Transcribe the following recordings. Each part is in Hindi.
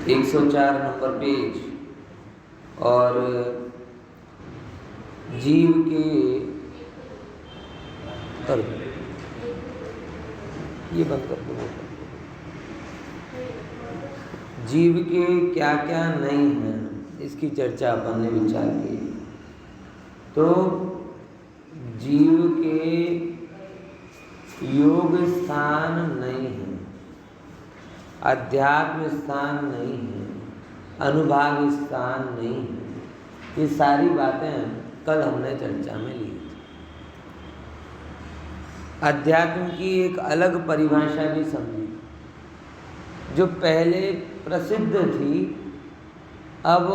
104 नंबर पेज। और जीव के कर दो, ये बंद कर दो। जीव के क्या क्या नहीं है, इसकी चर्चा अपन ने विचार की। तो जीव के योग स्थान नहीं है, अध्यात्म स्थान नहीं है, अनुभाग स्थान नहीं है। ये सारी बातें कल हमने चर्चा में ली थी। अध्यात्म की एक अलग परिभाषा भी समझी, जो पहले प्रसिद्ध थी, अब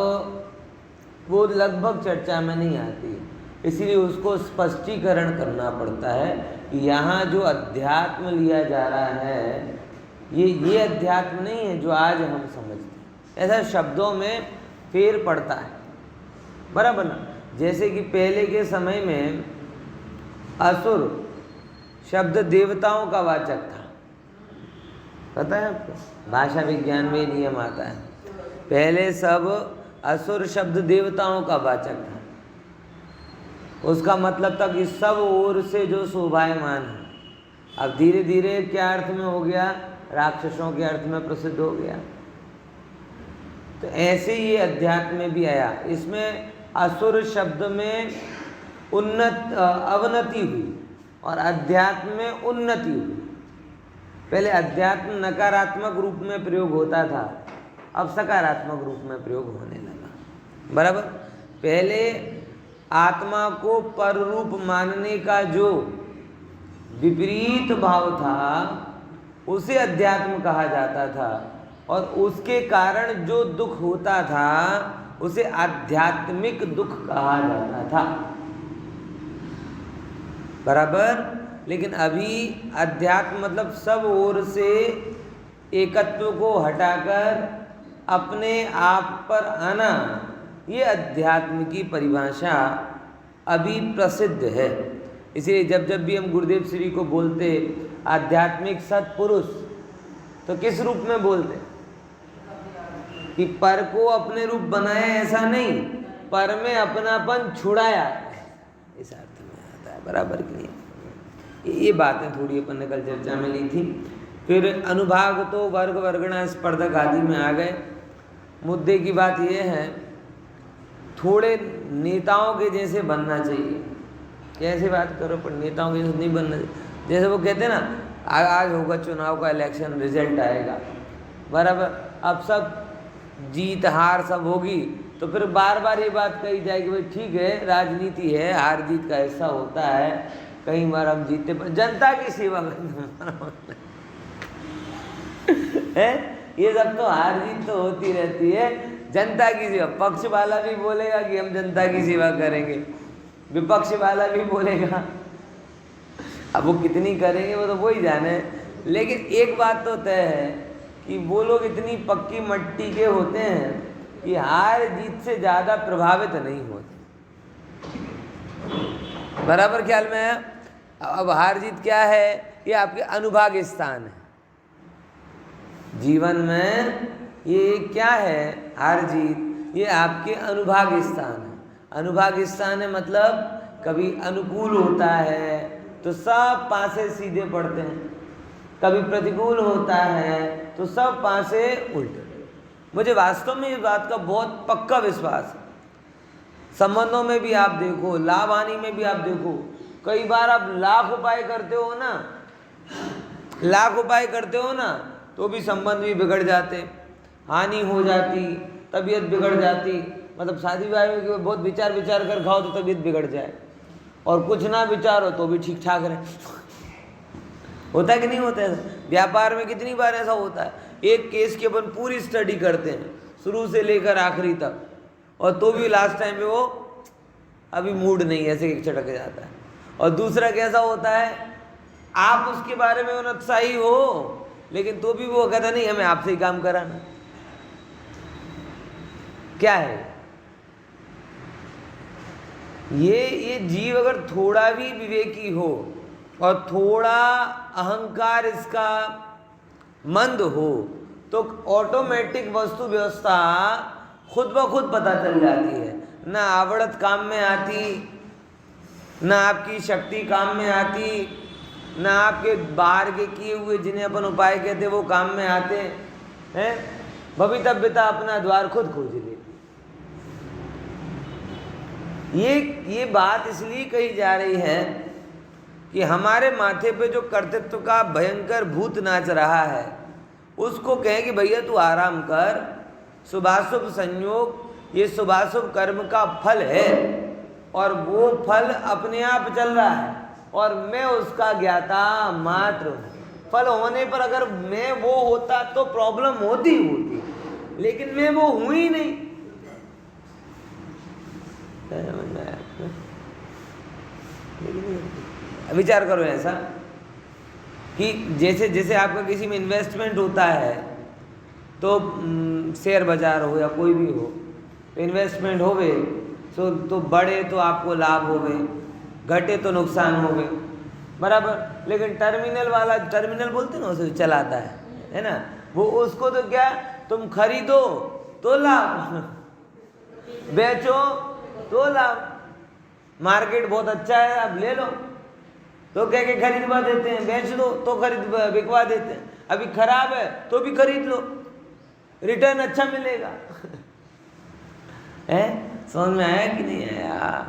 वो लगभग चर्चा में नहीं आती, इसीलिए उसको स्पष्टीकरण करना पड़ता है कि यहाँ जो अध्यात्म लिया जा रहा है ये अध्यात्म नहीं है जो आज हम समझते हैं। ऐसा शब्दों में फेर पड़ता है, बराबर ना। जैसे कि पहले के समय में असुर शब्द देवताओं का वाचक था, पता है आपको, भाषा विज्ञान में नियम आता है। पहले सब असुर शब्द देवताओं का वाचक था, उसका मतलब था कि सब ओर से जो शोभायमान है। अब धीरे धीरे क्या अर्थ में हो गया, राक्षसों के अर्थ में प्रसिद्ध हो गया। तो ऐसे ही अध्यात्म में भी आया। इसमें असुर शब्द में अवनति हुई और अध्यात्म में उन्नति हुई। पहले अध्यात्म नकारात्मक रूप में प्रयोग होता था, अब सकारात्मक रूप में प्रयोग होने लगा, बराबर। पहले आत्मा को पर रूप मानने का जो विपरीत भाव था उसे अध्यात्म कहा जाता था, और उसके कारण जो दुख होता था उसे आध्यात्मिक दुख कहा जाता था, बराबर। लेकिन अभी अध्यात्म मतलब सब ओर से एकत्व को हटाकर अपने आप पर आना, ये अध्यात्म की परिभाषा अभी प्रसिद्ध है। इसलिए जब जब भी हम गुरुदेव श्री को बोलते आध्यात्मिक सत्पुरुष, तो किस रूप में बोलते कि पर को अपने रूप बनाया, ऐसा नहीं, पर में अपनापन छुड़ाया, इस अर्थ में आता है, बराबर कि नहीं। ये बातें थोड़ी अपन ने कल चर्चा में ली थी। फिर अनुभाग तो वर्ग वर्गणा स्पर्धक आदि में आ गए। मुद्दे की बात यह है, थोड़े नेताओं के जैसे बनना चाहिए। कैसे बात करो, पर नेताओं के जैसे नहीं बनना चाहिए। जैसे वो कहते हैं ना, आज होगा चुनाव का इलेक्शन, रिजल्ट आएगा, बराबर। अब सब जीत हार सब होगी, तो फिर बार बार ये बात कही जाएगी, भाई ठीक है राजनीति है, हार जीत का हिस्सा होता है, कई बार हम जीते, पर जनता की सेवा है। ये सब तो हार जीत तो होती रहती है, जनता की सेवा। पक्ष वाला भी बोलेगा कि हम जनता की सेवा करेंगे, विपक्ष वाला भी बोलेगा। अब वो कितनी करेंगे वो तो वही जाने, लेकिन एक बात तो तय है कि वो लोग इतनी पक्की मट्टी के होते हैं कि हार जीत से ज़्यादा प्रभावित नहीं होते, बराबर ख्याल में है। अब हार जीत क्या है, ये आपके अनुभाग स्थान है जीवन में। ये क्या है हार जीत, ये आपके अनुभाग स्थान है। अनुभाग स्थान है मतलब कभी अनुकूल होता है तो सब पासे सीधे पड़ते हैं, कभी प्रतिकूल होता है तो सब पासे उल्टे। मुझे वास्तव में इस बात का बहुत पक्का विश्वास है। संबंधों में भी आप देखो, लाभ हानि में भी आप देखो, कई बार आप लाख उपाय करते हो ना, लाख उपाय करते हो ना, तो भी संबंध भी बिगड़ जाते, हानि हो जाती, तबीयत बिगड़ जाती। मतलब शादी ब्याह में बहुत विचार कर खाओ तो तबीयत बिगड़ जाए, और कुछ ना विचारो तो भी ठीक ठाक रहे। होता है कि नहीं होता है? व्यापार में कितनी बार ऐसा होता है, एक केस की अपन पूरी स्टडी करते हैं शुरू से लेकर आखिरी तक, और तो भी लास्ट टाइम पे वो अभी मूड नहीं, ऐसे चटक जाता है। और दूसरा कैसा होता है, आप उसके बारे में उत्साही हो, लेकिन तो भी वो कहता नहीं हमें आपसे ही काम कराना। क्या है ये जीव अगर थोड़ा भी विवेकी हो और थोड़ा अहंकार इसका मंद हो तो ऑटोमेटिक वस्तु व्यवस्था खुद ब खुद पता चल जाती है। ना आवड़त काम में आती, ना आपकी शक्ति काम में आती, ना आपके बाहर के किए हुए जिन्हें अपन उपाय कहते वो काम में आते हैं। भवितव्यता अपना द्वार खुद खोज लेती। ये बात इसलिए कही जा रही है कि हमारे माथे पे जो कर्तृत्व का भयंकर भूत नाच रहा है उसको कहें कि भैया तू आराम कर, शुभाशुभ संयोग ये शुभाशुभ कर्म का फल है और वो फल अपने आप चल रहा है और मैं उसका ज्ञाता मात्र हूँ। फल होने पर अगर मैं वो होता तो प्रॉब्लम होती, लेकिन मैं वो हूँ ही नहीं। विचार करो ऐसा कि जैसे जैसे आपका किसी में इन्वेस्टमेंट होता है तो शेयर बाजार हो या कोई भी हो, इन्वेस्टमेंट होवे तो बढ़े तो आपको लाभ होवे, घटे तो नुकसान होवे, बराबर। लेकिन टर्मिनल वाला, टर्मिनल बोलते ना उसे चलाता है ना, वो उसको तो क्या, तुम खरीदो तो लाभ, बेचो तो लाभ। मार्केट बहुत अच्छा है आप ले लो तो कह के खरीदवा देते हैं, बेच दो तो बिकवा देते हैं। अभी खराब है तो भी खरीद लो, रिटर्न अच्छा मिलेगा। है, समझ में आया कि नहीं आया?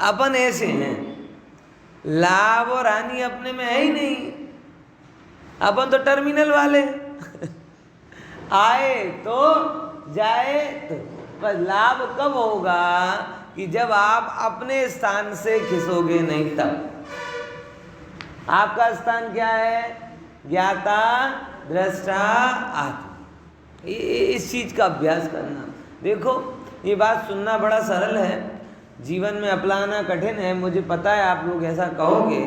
अपन ऐसे हैं, लाभ और हानि अपने में है ही नहीं। अपन तो टर्मिनल वाले आए तो जाए तो, पर लाभ कब होगा कि जब आप अपने स्थान से खिसोगे नहीं तब। आपका स्थान क्या है? ज्ञाता, दृष्टा, आत्मा। इस चीज का अभ्यास करना। देखो ये बात सुनना बड़ा सरल है, जीवन में अपनाना कठिन है, मुझे पता है आप लोग ऐसा कहोगे,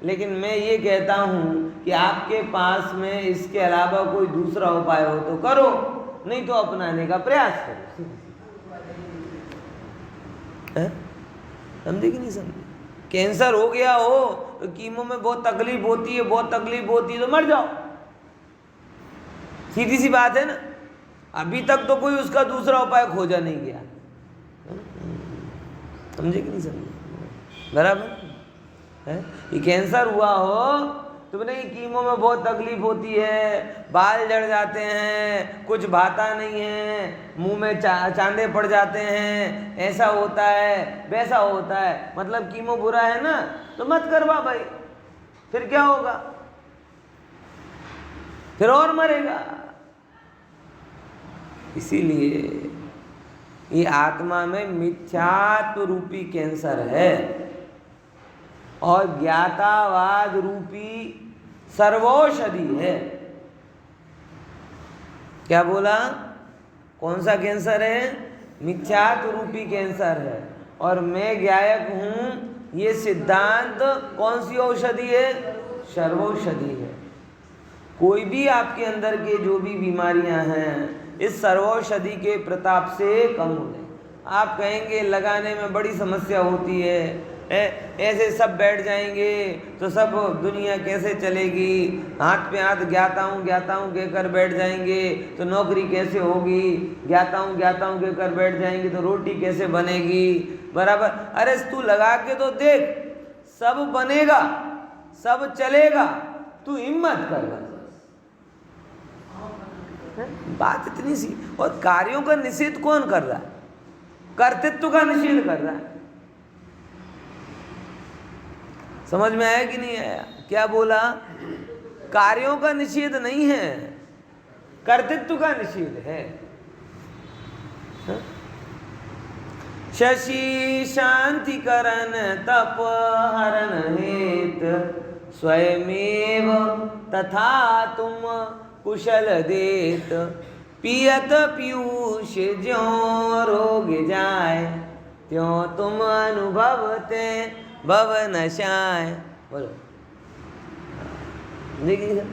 लेकिन मैं ये कहता हूँ कि आपके पास में इसके अलावा कोई दूसरा उपाय हो तो करो, नहीं तो अपनाने का प्रयास करो। समझे कि नहीं समझे? कैंसर हो गया हो तो कीमो में बहुत तकलीफ होती है, बहुत तकलीफ होती है तो मर जाओ, सीधी सी बात है ना। अभी तक तो कोई उसका दूसरा उपाय खोजा नहीं गया। समझे कि नहीं समझे? बराबर है। ये कैंसर हुआ हो तो नहीं, कीमो में बहुत तकलीफ होती है, बाल झड़ जाते हैं, कुछ भाता नहीं है, मुंह में चांदे पड़ जाते हैं, ऐसा होता है वैसा होता है। मतलब कीमो बुरा है ना तो मत करवा भाई, फिर क्या होगा? फिर और मरेगा। इसीलिए ये आत्मा में मिथ्यात्व रूपी कैंसर है और ज्ञातावाद रूपी सर्वौषधि है। क्या बोला? कौन सा कैंसर है? मिथ्यात्व रूपी कैंसर है। और मैं ज्ञायक हूं, ये सिद्धांत कौन सी औषधि है? सर्वौषधि है। कोई भी आपके अंदर के जो भी बीमारियां हैं इस सर्वौषधि के प्रताप से कम हो जाए। आप कहेंगे लगाने में बड़ी समस्या होती है, ऐसे सब बैठ जाएंगे तो सब दुनिया कैसे चलेगी, हाथ पे हाथ ज्ञाता हूँ कहकर बैठ जाएंगे तो नौकरी कैसे होगी, ज्ञाता हूँ कहकर बैठ जाएंगे तो रोटी कैसे बनेगी, बराबर। अरे तू लगा के तो देख, सब बनेगा, सब चलेगा, तू हिम्मत कर बस। बात इतनी सी। और कार्यों का निषेध कौन कर रहा है? कर्तृत्व का निषेध कर रहा है। समझ में आया कि नहीं आया? क्या बोला? कार्यों का निषेध नहीं है, कर्तृत्व का निषेध है। शशि शांति करन तप हरण हेत स्वयमेव तथा तुम कुशल देत पियत पीयूष ज्यों रोग जाए त्यों तुम अनुभवते भव नशाए। बोलो देखिए,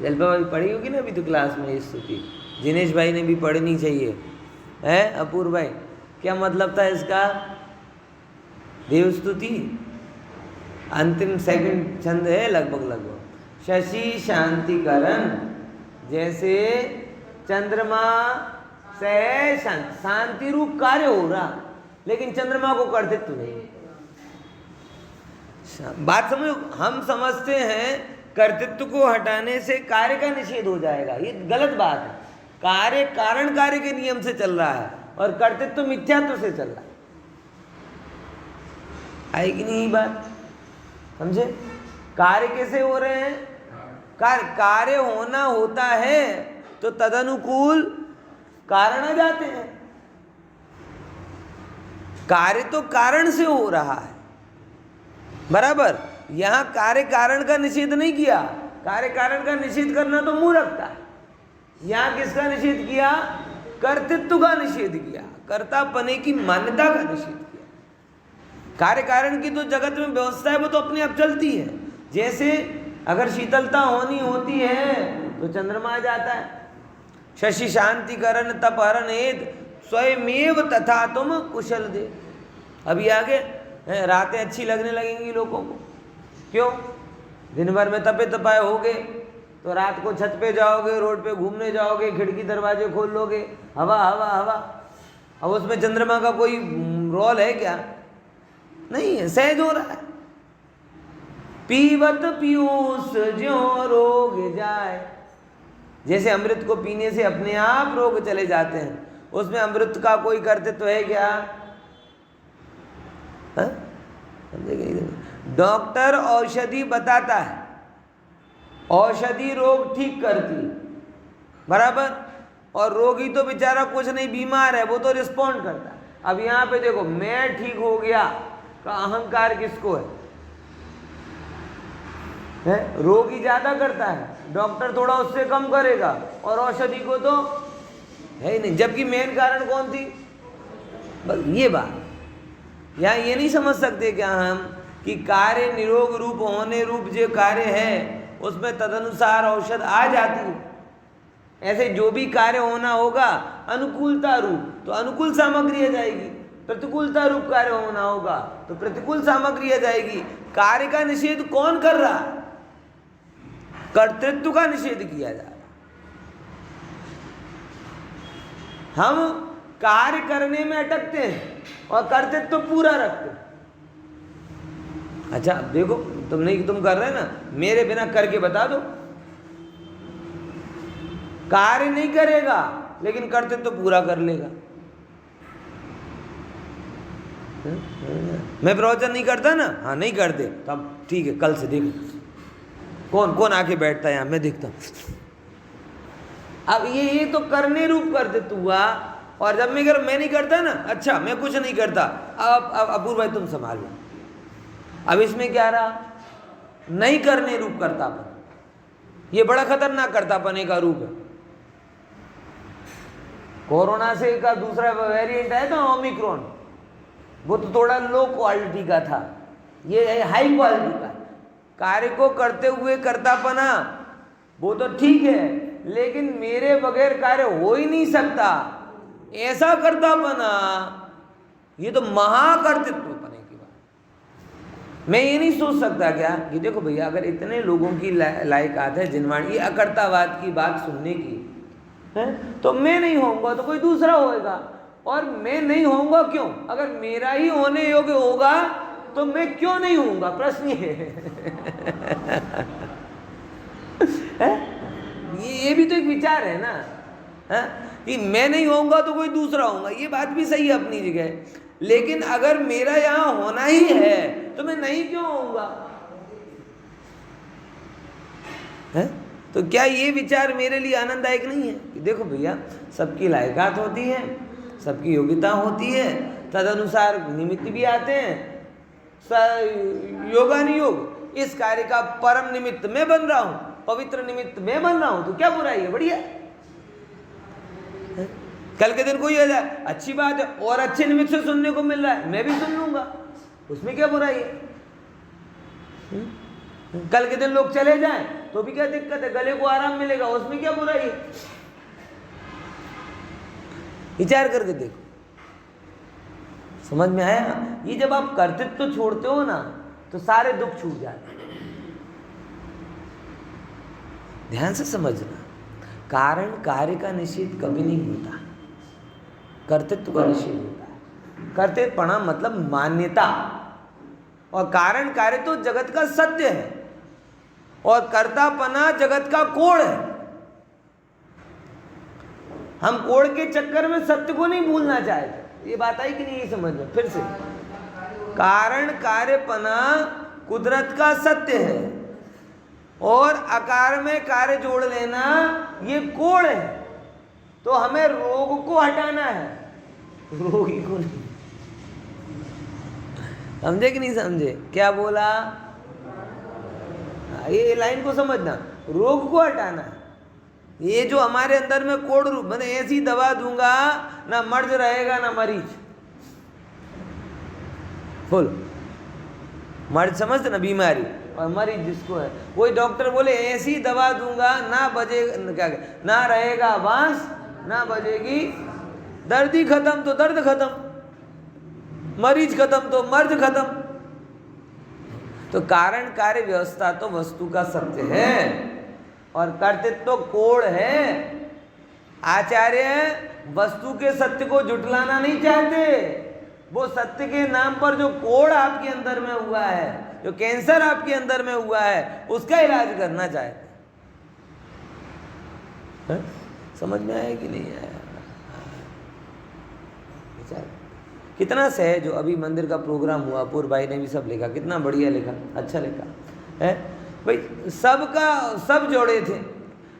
जलपा भाई पढ़ी होगी ना अभी तो क्लास में ये स्तुति, जिनेश भाई ने भी पढ़नी चाहिए है। अपूर्व भाई, क्या मतलब था इसका? देव स्तुति अंतिम सेकंड छंद है लगभग। शशि शांतिकरण, जैसे चंद्रमा से शांति रूप कार्य हो रहा, लेकिन चंद्रमा को कर्तृत्व नहीं। बात समझो, हम समझते हैं कर्तृत्व को हटाने से कार्य का निषेध हो जाएगा, ये गलत बात है। कार्य कारण कार्य के नियम से चल रहा है और कर्तृत्व मिथ्यात्व से चल रहा है। आएगी नहीं बात, समझे? कार्य कैसे हो रहे हैं? कार्य होना होता है तो तदनुकूल कारण आ जाते हैं। कार्य तो कारण से हो रहा है, बराबर। यहां कार्य कारण का निषेध नहीं किया, कार्य कारण का निषेध करना तो मूर्खता है। यहां किसका निषेध किया? कर्तृत्व का निषेध किया, कर्तापने की मान्यता का निषेध किया। कार्य कारण की तो जगत में व्यवस्था है, वो तो अपने आप चलती है। जैसे अगर शीतलता होनी होती है तो चंद्रमा आ जाता है। शशि शांतिकरण तपहरण हेत स्वयमेव तथा तुम कुशल दे। अभी आगे रातें अच्छी लगने लगेंगी लोगों को, क्यों? दिन भर में तपे तपाए होगे तो रात को छत पे जाओगे, रोड पे घूमने जाओगे, खिड़की दरवाजे खोल लोगे, हवा हवा हवा। अब उसमें चंद्रमा का कोई रोल है क्या? नहीं है, सहज हो रहा है। पीवत पीयूष ज्यों रोग जाए, जैसे अमृत को पीने से अपने आप रोग चले जाते हैं, उसमें अमृत का कोई कर्तृत्व है क्या? डॉक्टर औषधि बताता है, औषधि रोग ठीक करती, बराबर। और रोगी तो बेचारा कुछ नहीं, बीमार है, वो तो रिस्पॉन्ड करता है। अब यहाँ पे देखो, मैं ठीक हो गया का अहंकार किसको है? रोगी ज्यादा करता है, डॉक्टर थोड़ा उससे कम करेगा, और औषधि को तो है ही नहीं। जबकि मेन कारण कौन थी? बस ये बात। यहाँ ये नहीं समझ सकते क्या हम कि कार्य निरोग रूप होने रूप जो कार्य है उसमें तदनुसार औषध आ जाती है। ऐसे जो भी कार्य होना होगा अनुकूलता रूप तो अनुकूल सामग्री आ जाएगी, प्रतिकूलता रूप कार्य होना होगा तो प्रतिकूल सामग्री आ जाएगी। कार्य का निषेध कौन कर रहा है? कर्तृत्व का निषेध किया जा रहा है। हम कार्य करने में अटकते हैं और कर्तृत्व पूरा रखते हैं। अच्छा देखो, तुम कर रहे हैं ना, मेरे बिना करके बता दो। कार्य नहीं करेगा लेकिन कर्तृत्व पूरा कर लेगा। मैं प्रवचन नहीं करता ना, हाँ नहीं करते, तब ठीक है, कल से देखो कौन कौन आके बैठता है यहाँ, मैं देखता हूँ। अब ये तो करने रूप कर्तृत्व हुआ। और जब मैं नहीं करता ना, अच्छा मैं कुछ नहीं करता, अब अपूर्व भाई तुम संभाल लो। अब इसमें क्या रहा? नहीं करने रूप कर्तापन। ये बड़ा खतरनाक कर्तापने का रूप है। कोरोना से का दूसरा वेरिएंट है तो ओमिक्रॉन, वो तो थोड़ा लो क्वालिटी का था, ये हाई क्वालिटी का। कार्य को करते हुए कर्तापना वो तो ठीक है, लेकिन मेरे बगैर कार्य हो ही नहीं सकता, ऐसा कर्तापना, ये तो महाकर्तृत्व बने की बात। मैं ये नहीं सोच सकता क्या कि देखो भैया, अगर इतने लोगों की लायकात है जिनवाणी ये अकर्तावाद की बात सुनने की है, तो मैं नहीं होऊंगा तो कोई दूसरा होएगा। और मैं नहीं होऊंगा क्यों? अगर मेरा ही होने योग्य होगा तो मैं क्यों नहीं होऊंगा? प्रश्न है। ये भी तो एक विचार है ना, है? कि मैं नहीं होऊंगा तो कोई दूसरा होगा, ये बात भी सही है अपनी जगह। लेकिन अगर मेरा यहाँ होना ही है तो मैं नहीं क्यों होऊंगा? है? तो क्या ये विचार मेरे लिए आनंददायक नहीं है कि देखो भैया, सबकी लायकात होती है, सबकी योग्यता होती है, तदनुसार निमित्त भी आते हैं। योगानुयोग इस कार्य का परम निमित्त मैं बन रहा हूं, पवित्र निमित्त मैं बन रहा हूं, तो क्या बुराई है? बढ़िया। कल के दिन कोई आ जाए, अच्छी बात है, और अच्छे निमित्त से सुनने को मिल रहा है, मैं भी सुन लूंगा, उसमें क्या बुराई है? कल के दिन लोग चले जाएं तो भी क्या दिक्कत है? गले को आराम मिलेगा, उसमें क्या बुराई है? विचार करके देखो, समझ में आया? ये जब आप कर्तृत्व छोड़ते हो ना तो सारे दुख छूट जाते हैं। ध्यान से समझना, कारण कार्य का निषेध कभी नहीं होता, कर्तृत्व का निषेध होता है। कर्तृत्वपणा मतलब मान्यता, और कारण कार्य तो जगत का सत्य है, और कर्तापना जगत का कोड़ है। हम कोड़ के चक्कर में सत्य को नहीं भूलना चाहते। ये बात आई कि नहीं, ये समझ लो फिर से। कारण कार्यपना कुदरत का सत्य है, और आकार में कार्य जोड़ लेना ये कोड़ है। तो हमें रोग को हटाना है, रोगी को नहीं। समझे कि नहीं समझे? क्या बोला? ये लाइन को समझना, रोग को हटाना है। ये जो हमारे अंदर में कोड़ रूप, मैंने ऐसी दवा दूंगा ना मर्ज रहेगा ना मरीज। बोलो, मर्ज समझते ना, बीमारी, और मरीज जिसको है, वही डॉक्टर बोले ऐसी दवा दूंगा ना बजे, क्या ना रहेगा बांस ना बजेगी, दर्द ही खत्म तो दर्द खत्म, मरीज खत्म तो मर्ज खत्म। तो कारण कार्य व्यवस्था तो वस्तु का सत्य है, और कर्तृत्व तो कोड़ है। आचार्य वस्तु के सत्य को जुटलाना नहीं चाहते, वो सत्य के नाम पर जो कोड़ आपके अंदर में हुआ है, जो कैंसर आपके अंदर में हुआ है, उसका इलाज करना चाहते हैं। समझ में आया कि नहीं आया? कितना सहज हो। अभी मंदिर का प्रोग्राम हुआ, पूर्व भाई ने भी सब लिखा, कितना बढ़िया लिखा, अच्छा लिखा है भाई। सबका सब जोड़े थे।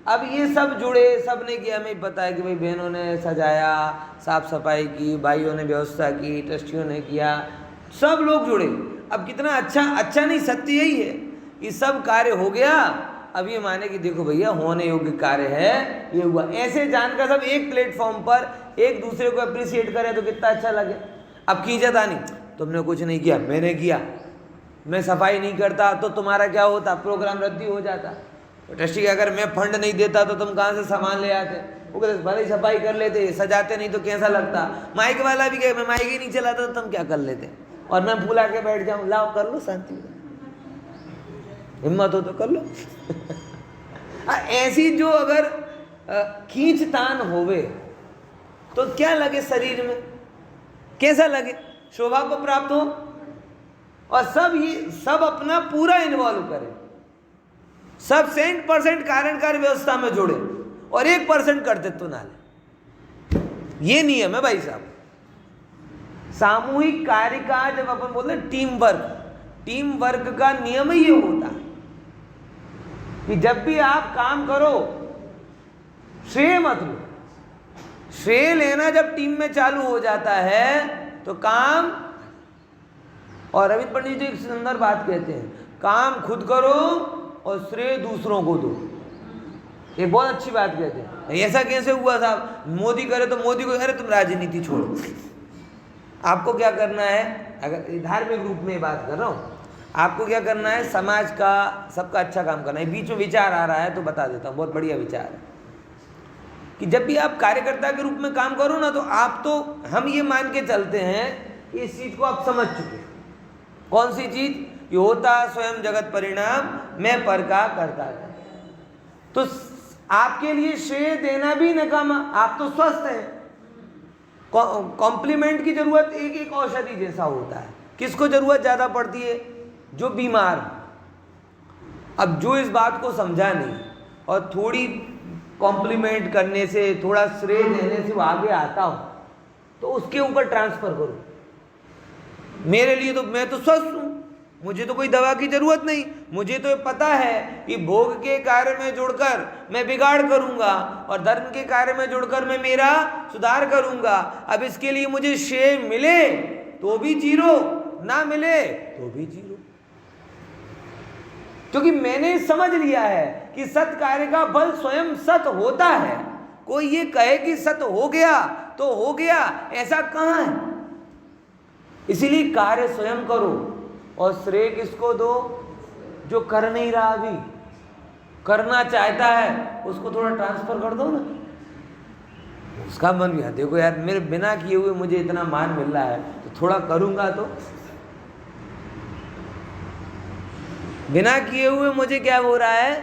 अब ये सब जुड़े, सब ने किया, हमें पता है कि भाई बहनों ने सजाया, साफ सफाई की, भाइयों ने व्यवस्था की, ट्रस्टियों ने किया, सब लोग जुड़े। अब कितना अच्छा नहीं, सत्य यही है कि सब कार्य हो गया। अब ये माने कि देखो भैया होने योग्य कार्य है, ये हुआ। ऐसे जानकर सब एक प्लेटफॉर्म पर एक दूसरे को अप्रिशिएट करें तो कितना अच्छा लगे। अब खींचता नहीं, तुमने कुछ नहीं किया, मैंने किया, मैं सफाई नहीं करता तो तुम्हारा क्या होता, प्रोग्राम रद्द हो जाता। तो ट्रस्टी का अगर मैं फंड नहीं देता तो तुम कहाँ से सामान ले आते? वो कहते भले ही सफाई कर लेते, सजाते नहीं तो कैसा लगता। माइक वाला भी कहे मैं माइक ही नहीं चलाता तो तुम क्या कर लेते, और मैं फूल आके बैठ जाऊँ, लाओ कर लो, शांति हिम्मत हो तो कर लो। ऐसी जो अगर खींचतान होवे तो क्या लगे शरीर में, कैसा लगे, शोभा को प्राप्त हो, और सब अपना पूरा इन्वॉल्व करें, सब 100% कारण कार्य व्यवस्था में जोड़े, और 1% कर्तृत्व ना ले। ये नियम है भाई साहब। सामूहिक कार्य का जब अपन बोलते हैं टीम वर्क का नियम ही ये होता है कि जब भी आप काम करो श्रेय मत लो। श्रेय लेना जब टीम में चालू हो जाता है तो काम, और रविंद्र पंडित जी एक सुंदर बात कहते हैं, काम खुद करो और श्रेय दूसरों को दो। ये बहुत अच्छी बात कहते हैं। ऐसा कैसे हुआ साहब, मोदी करे तो मोदी को, अरे तुम राजनीति छोड़ो, आपको क्या करना है, अगर धार्मिक रूप में बात कर रहा हूँ, आपको क्या करना है, समाज का सबका अच्छा काम करना है। बीच में विचार आ रहा है तो बता देता हूँ, बहुत बढ़िया विचार है कि जब भी आप कार्यकर्ता के रूप में काम करो ना, तो आप तो, हम ये मान के चलते हैं कि इस चीज को आप समझ चुके। कौन सी चीज? ये होता स्वयं जगत परिणाम, मैं पर का करता है। तो आपके लिए श्रेय देना भी नकामा, आप तो स्वस्थ हैं। कॉम्प्लीमेंट की जरूरत एक औषधि जैसा होता है। किसको जरूरत ज्यादा पड़ती है? जो बीमार। अब जो इस बात को समझा नहीं और थोड़ी कॉम्प्लीमेंट करने से, थोड़ा श्रेय देने से वो आगे आता हो, तो उसके ऊपर ट्रांसफर करो। मेरे लिए तो, मैं तो स्वस्थ हूं, मुझे तो कोई दवा की जरूरत नहीं, मुझे तो पता है कि भोग के कार्य में जुड़कर मैं बिगाड़ करूंगा और धर्म के कार्य में जुड़कर मैं मेरा सुधार करूंगा। अब इसके लिए मुझे श्रेय मिले तो भी जीरो, ना मिले तो भी जीरो, क्योंकि मैंने समझ लिया है कि सत कार्य का फल स्वयं सत होता है। कोई ये कहे कि सत हो गया तो हो गया, ऐसा कहां है। इसीलिए कार्य स्वयं करो और श्रेय किसको दो? जो कर नहीं रहा, अभी करना चाहता है, उसको थोड़ा ट्रांसफर कर दो ना। उसका मन भी, देखो यार मेरे बिना किए हुए मुझे इतना मान मिल रहा है तो थोड़ा करूंगा, तो बिना किए हुए मुझे क्या हो रहा है,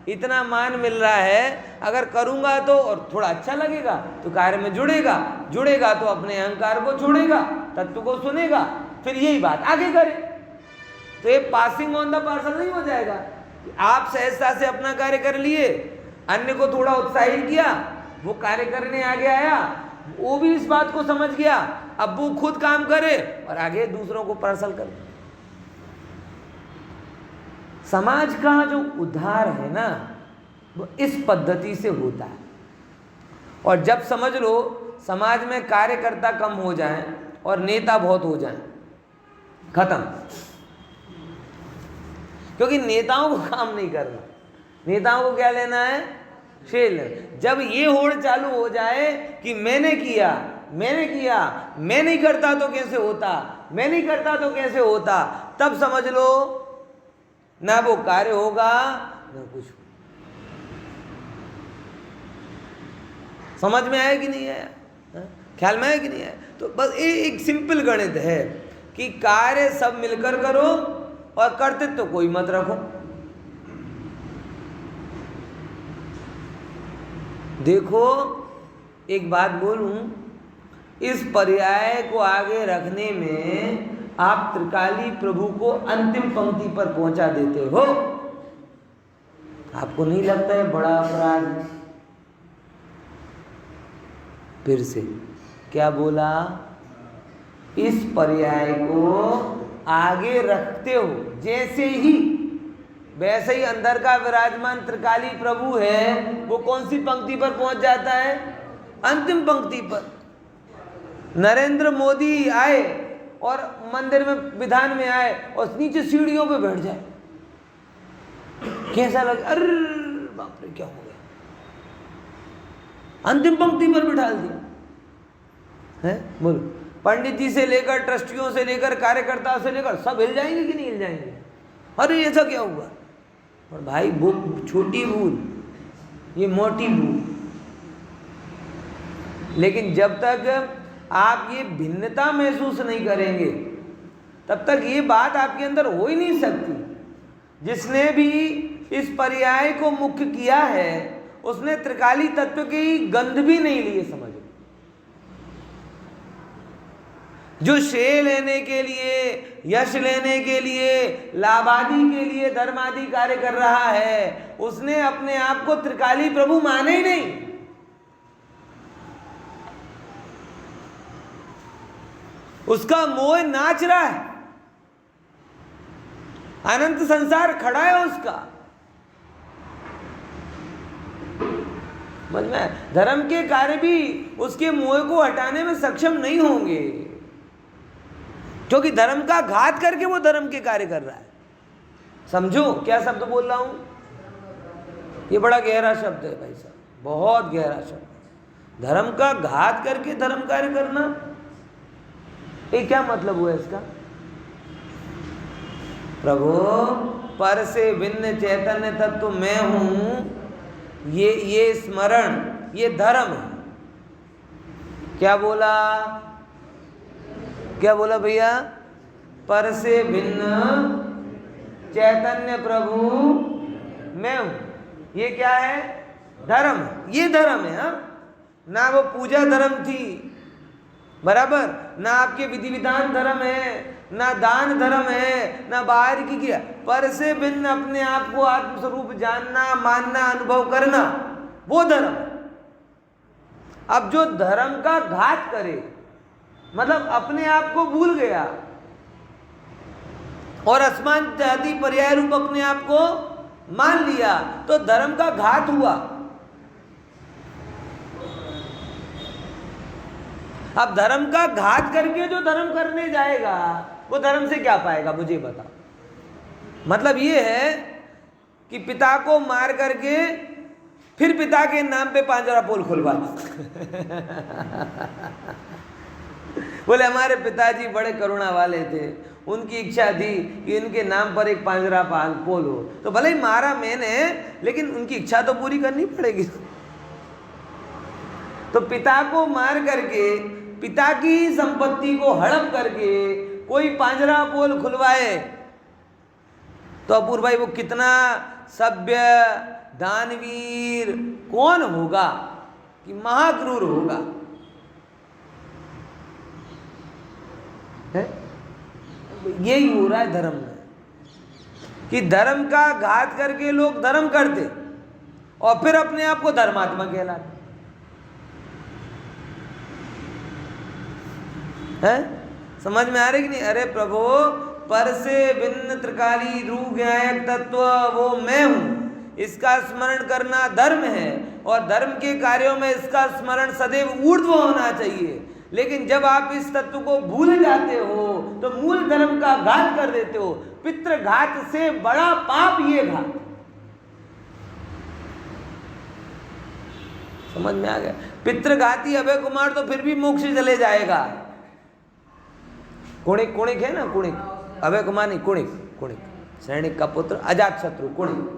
इतना मान मिल रहा है, अगर करूँगा तो और थोड़ा अच्छा लगेगा तो कार्य में जुड़ेगा तो अपने अहंकार को छोड़ेगा, तत्व को सुनेगा, फिर यही बात आगे करे। तो ये पासिंग ऑन द पार्सल नहीं हो जाएगा। आप सहजता से अपना कार्य कर लिए, अन्य को थोड़ा उत्साहित किया, वो कार्य करने आगे आया, वो भी इस बात को समझ गया, अब वो खुद काम करे और आगे दूसरों को पार्सल करे। समाज का जो उद्धार है ना, वो इस पद्धति से होता है। और जब समझ लो समाज में कार्यकर्ता कम हो जाएं और नेता बहुत हो जाएं, खत्म। क्योंकि नेताओं को काम नहीं करना, नेताओं को क्या लेना है, शेल। जब ये होड़ चालू हो जाए कि मैंने किया, मैं नहीं करता तो कैसे होता, तब समझ लो ना वो कार्य होगा ना कुछ। समझ में आया कि नहीं आया, ख्याल में आया कि नहीं आया? तो बस एक सिंपल गणित है कि कार्य सब मिलकर करो और कर्तृत्व तो कोई मत रखो। देखो एक बात बोलूं, इस पर्याय को आगे रखने में आप त्रिकाली प्रभु को अंतिम पंक्ति पर पहुंचा देते हो। आपको नहीं लगता है बड़ा अपराध है? फिर से क्या बोला, इस पर्याय को आगे रखते हो, जैसे ही वैसे ही अंदर का विराजमान त्रिकाली प्रभु है, वो कौन सी पंक्ति पर पहुंच जाता है, अंतिम पंक्ति पर। नरेंद्र मोदी आए और मंदिर में विधान में आए और नीचे सीढ़ियों पे बैठ जाए, कैसा लगे, अरे बाप रे क्या हो गया, अंतिम पंक्ति पर बिठा दिया है। बोलो, पंडित जी से लेकर, ट्रस्टियों से लेकर, कार्यकर्ताओं से लेकर सब हिल जाएंगे कि नहीं हिल जाएंगे, अरे ऐसा क्या हुआ। और भाई वो छोटी भूल, ये मोटी भूल। लेकिन जब तक आप ये भिन्नता महसूस नहीं करेंगे, तब तक ये बात आपके अंदर हो ही नहीं सकती। जिसने भी इस पर्याय को मुख्य किया है, उसने त्रिकाली तत्व की गंध भी नहीं ली है, समझो। जो श्रेय लेने के लिए, यश लेने के लिए, लाभादि के लिए धर्मादि कार्य कर रहा है, उसने अपने आप को त्रिकाली प्रभु माने ही नहीं। उसका मोह नाच रहा है, अनंत संसार खड़ा है उसका। समझ में? धर्म के कार्य भी उसके मोह को हटाने में सक्षम नहीं होंगे, क्योंकि धर्म का घात करके वो धर्म के कार्य कर रहा है। समझो क्या शब्द बोल रहा हूं, ये बड़ा गहरा शब्द है भाई साहब, बहुत गहरा शब्द। धर्म का घात करके धर्म कार्य करना, ये क्या मतलब हुआ इसका? प्रभु पर से भिन्न चैतन्य तत्व मैं हूं, ये स्मरण, ये धर्म है। क्या बोला भैया? पर से भिन्न चैतन्य प्रभु मैं हूं, ये क्या है? धर्म। ये धर्म है। हाँ, ना वो पूजा धर्म थी, बराबर, ना आपके विधि विधान धर्म है, ना दान धर्म है, ना बाहर की क्रिया। पर से भिन्न अपने आप को आत्मस्वरूप जानना, मानना, अनुभव करना, वो धर्म। अब जो धर्म का घात करे, मतलब अपने आप को भूल गया और असमान जाति पर्याय रूप अपने आप को मान लिया, तो धर्म का घात हुआ। अब धर्म का घात करके जो धर्म करने जाएगा, वो धर्म से क्या पाएगा, मुझे बताओ। मतलब ये है कि पिता को मार करके फिर पिता के नाम पे पांजरा पोल खुलवा बोले हमारे पिताजी बड़े करुणा वाले थे, उनकी इच्छा थी कि इनके नाम पर एक पांजरा पोल हो, तो भले ही मारा मैंने, लेकिन उनकी इच्छा तो पूरी करनी पड़ेगी। तो पिता को मार करके, पिता की संपत्ति को हड़प करके कोई पांजरा पोल खुलवाए, तो अपूर्व भाई वो कितना सभ्य, दानवीर कौन होगा कि महाक्रूर होगा? है यही हो रहा है धर्म में कि धर्म का घात करके लोग धर्म करते और फिर अपने आप को धर्मात्मा कहलाते हैं। समझ में आ रही कि नहीं? अरे प्रभु, पर से भिन्न त्रिकाली ध्रुव ज्ञायक तत्व वो मैं हूं, इसका स्मरण करना धर्म है और धर्म के कार्यों में इसका स्मरण सदैव ऊर्ध्व होना चाहिए। लेकिन जब आप इस तत्व को भूल जाते हो तो मूल धर्म का घात कर देते हो। पितृघात से बड़ा पाप ये घात। समझ में आ गया? पितृघाती अभय कुमार तो फिर भी मोक्ष चले जाएगा। कुणिक, कुणिक है ना, कुणिक, अभय कुमार नहीं, कुणिक, कुणिक सैनिक का पुत्र अजात शत्रु कुणिक,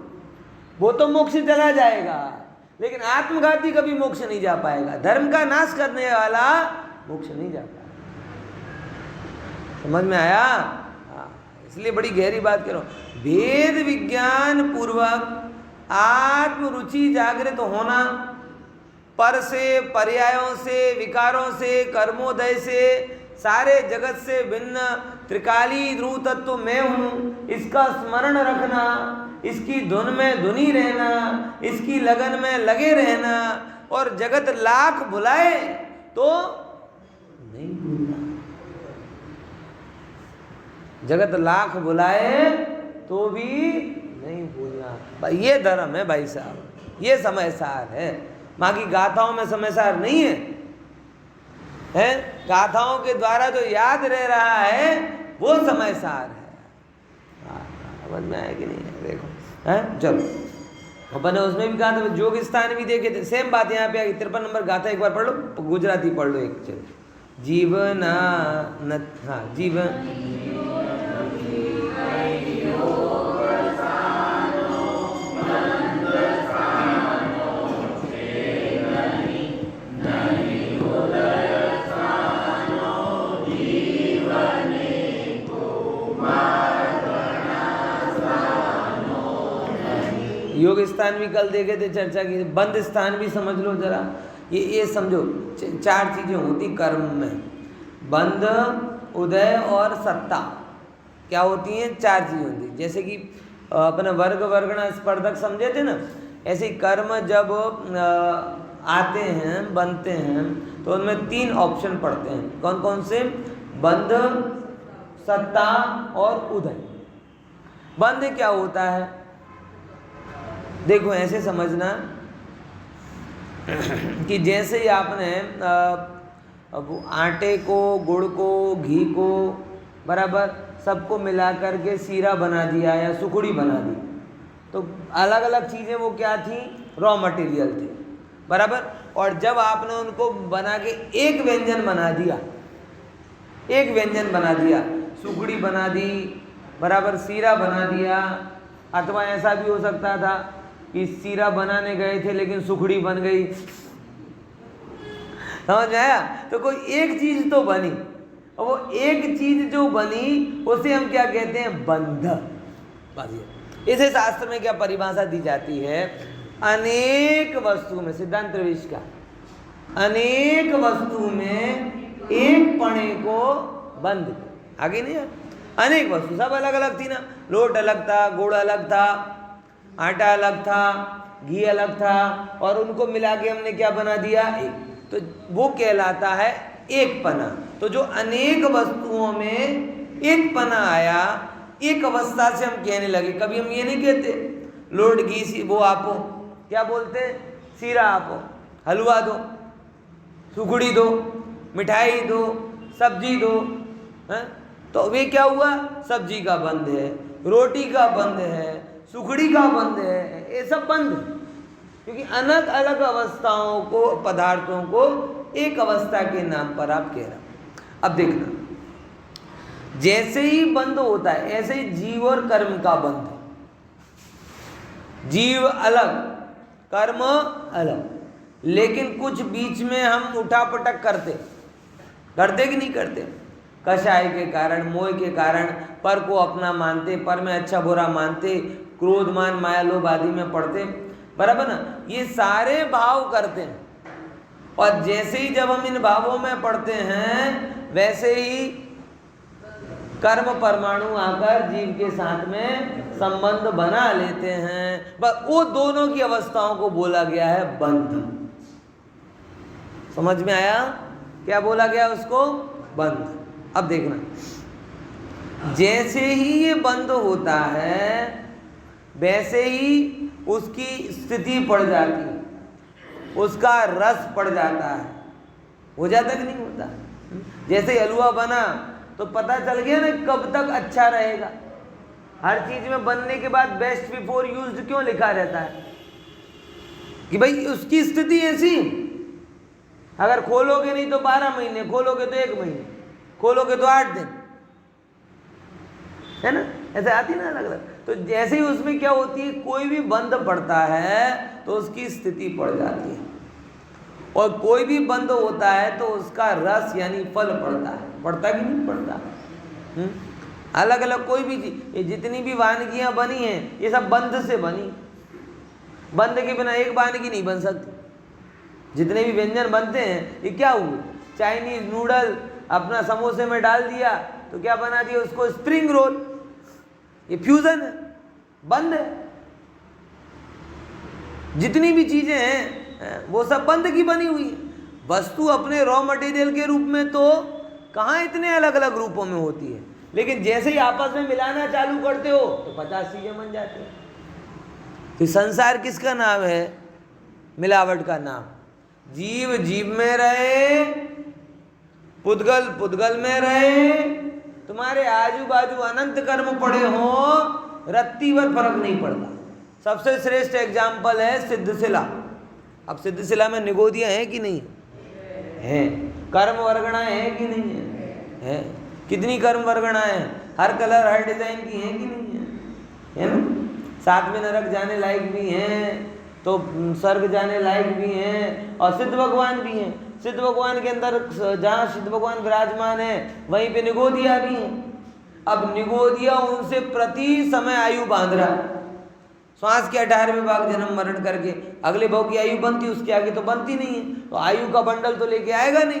वो तो मोक्ष चला जाएगा, लेकिन आत्मघाती कभी मोक्ष नहीं जा पाएगा। धर्म का नाश करने वाला मोक्ष नहीं जा पाएगा। समझ में आया? हाँ, इसलिए बड़ी गहरी बात करो। भेद विज्ञान पूर्वक आत्म रुचि जागृत होना, पर से, पर्यायों से, विकारों से, कर्मोदय से, सारे जगत से भिन्न त्रिकाली ध्रुव तत्व मैं हूँ, इसका स्मरण रखना, इसकी धुन में धुनी रहना, इसकी लगन में लगे रहना, और जगत लाख भुलाए तो नहीं भूलना। जगत लाख बुलाए तो भी नहीं भूलना। भाई ये धर्म है भाई साहब, ये समय सार है। माँ की गाथाओं में समय सार नहीं है, हैं? गाथाओं के द्वारा जो याद रह रहा है वो समय सार है। समझ में आया कि नहीं है? देखो, हैं? चलो, अपन ने उसमें भी कहा था, जोग स्थान भी देखे थे, सेम बात यहाँ पे आ गई। 53 नंबर गाथा एक बार पढ़ लो, गुजराती पढ़ लो एक। चलो, जीवना न, हाँ, जीवन योग स्थान भी कल देखे थे, चर्चा की। बंद स्थान भी समझ लो जरा। ये समझो, 4 चीजें होती कर्म में, बंध, उदय और सत्ता। क्या होती हैं? 4 चीजें होती। जैसे कि अपने वर्ग वर्गणा स्पर्धक समझे थे ना, ऐसे ही कर्म जब आते हैं, बनते हैं, तो उनमें 3 ऑप्शन पड़ते हैं। कौन कौन से? बंध, सत्ता और उदय। बंध क्या होता है? देखो, ऐसे समझना कि जैसे ही आपने आटे को, गुड़ को, घी को बराबर सबको मिला करके सीरा बना दिया या सुखड़ी बना दी, तो अलग अलग चीज़ें वो क्या थी? रॉ मटेरियल थे, बराबर। और जब आपने उनको बना के एक व्यंजन बना दिया, एक व्यंजन बना दिया, सुखड़ी बना दी, बराबर, सीरा बना दिया, अथवा ऐसा भी हो सकता था कि सीरा बनाने गए थे लेकिन सुखड़ी बन गई। समझ में आया? तो कोई एक चीज तो बनी, और वो एक चीज जो बनी उसे हम क्या कहते हैं? बंध। इसे शास्त्र में क्या परिभाषा दी जाती है? अनेक वस्तु में, सिद्धांत प्रवेश का, अनेक वस्तु में एक पणे को बंध। आगे नहीं है? अनेक वस्तु सब अलग अलग थी ना, लोट अलग था, गुड़ अलग था, आटा अलग था, घी अलग था, और उनको मिला के हमने क्या बना दिया? एक। तो वो कहलाता है एक पना। तो जो अनेक वस्तुओं में एक पना आया, एक अवस्था से हम कहने लगे। कभी हम ये नहीं कहते लोट घी वो आपो, क्या बोलते हैं? सीरा आपो, हलवा दो, सुखड़ी दो, मिठाई दो, सब्जी दो, हैं? तो वे क्या हुआ? सब्जी का बंध है, रोटी का बंध है, सुखड़ी का बंध है, ये सब बंध। क्योंकि अलग अलग अवस्थाओं को, पदार्थों को एक अवस्था के नाम पर आप कह रहे हो। अब देखना, जैसे ही बंध होता है ऐसे ही जीव और कर्म का बंध। जीव अलग, कर्म अलग, लेकिन कुछ बीच में हम उठापटक करते कि नहीं करते? कषाय के कारण, मोह के कारण पर को अपना मानते, पर में अच्छा बुरा मानते, क्रोध मान माया लोभ आदि में पड़ते। बराबर ना, ये सारे भाव करते हैं। और जैसे ही जब हम इन भावों में पढ़ते हैं वैसे ही कर्म परमाणु आकर जीव के साथ में संबंध बना लेते हैं। बस वो दोनों की अवस्थाओं को बोला गया है बंध। समझ में आया? क्या बोला गया उसको? बंध। अब देखना, जैसे ही ये बंद होता है वैसे ही उसकी स्थिति पड़ जाती है, उसका रस पड़ जाता है। हो जाता कि नहीं होता? जैसे हलवा बना तो पता चल गया ना कब तक अच्छा रहेगा। हर चीज में बनने के बाद बेस्ट बिफोर यूज्ड क्यों लिखा रहता है? कि भाई उसकी स्थिति ऐसी, अगर खोलोगे नहीं तो 12 महीने, खोलोगे तो 1 महीने, खोलोगे तो 8 दिन, है ना? ऐसे आती ना अलग अलग। तो जैसे ही उसमें क्या होती है, कोई भी बंद पड़ता है तो उसकी स्थिति पड़ जाती है, और कोई भी बंद होता है तो उसका रस यानी फल पड़ता है। पड़ता कि नहीं पड़ता? अलग अलग कोई भी चीज, ये जितनी भी वानगियां बनी हैं ये सब बंद से बनी। बंद के बिना एक वानगी नहीं बन सकती। जितने भी व्यंजन बनते हैं ये क्या हुए? चाइनीज नूडल अपना समोसे में डाल दिया तो क्या बना दिया उसको? Spring roll. ये फ्यूजन है, बंद है। जितनी भी चीजें हैं वो सब बंद की बनी हुई है। वस्तु अपने रॉ मटेरियल के रूप में तो कहाँ इतने अलग अलग रूपों में होती है, लेकिन जैसे ही आपस में मिलाना चालू करते हो तो 50 चीजें बन जाती हैं। तो संसार किसका नाम है? मिलावट का नाम। जीव जीव में रहे, पुद्गल पुद्गल में रहे, तुम्हारे आजू बाजू अनंत कर्म पड़े हो, रत्ती भर फर्क नहीं पड़ता। सबसे श्रेष्ठ एग्जाम्पल है सिद्धशिला। अब सिद्धशिला में निगोदियां हैं कि नहीं है? कर्म वर्गणाएं हैं कि नहीं है? कितनी कर्म वर्गणाएं हैं? हर कलर हर डिजाइन की हैं कि नहीं है? है ना? साथ में नरक जाने लायक भी हैं, तो स्वर्ग जाने लायक भी हैं, और सिद्ध भगवान भी हैं। सिद्ध भगवान के अंदर जहाँ सिद्ध भगवान विराजमान है वहीं पे निगोदिया भी हैं। अब निगोदिया उनसे प्रति समय आयु बांध रहा है। श्वास के 18वें भाग जन्म मरण करके अगले भाव की आयु बनती, उसके आगे तो बनती नहीं है। तो आयु का बंडल तो लेके आएगा नहीं।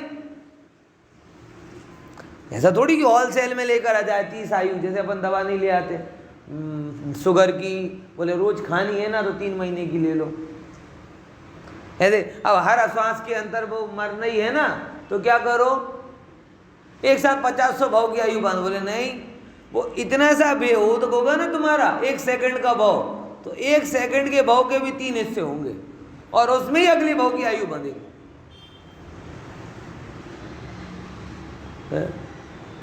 ऐसा थोड़ी कि होलसेल में लेकर आ जाए 30 आयु, जैसे अपन दवा नहीं ले आते शुगर की, बोले रोज खानी है ना तो 3 महीने की ले लो। ऐसे अब हर श्वास के अंतर वो मरना ही है ना, तो क्या करो, एक साथ 50-100 भाव की आयु बांध। बोले नहीं, वो इतना सा बेहोद होगा ना तुम्हारा 1 सेकंड का भाव, तो 1 सेकंड के भाव के भी 3 हिस्से होंगे, और उसमें ही अगली भाव की आयु बंधेगी।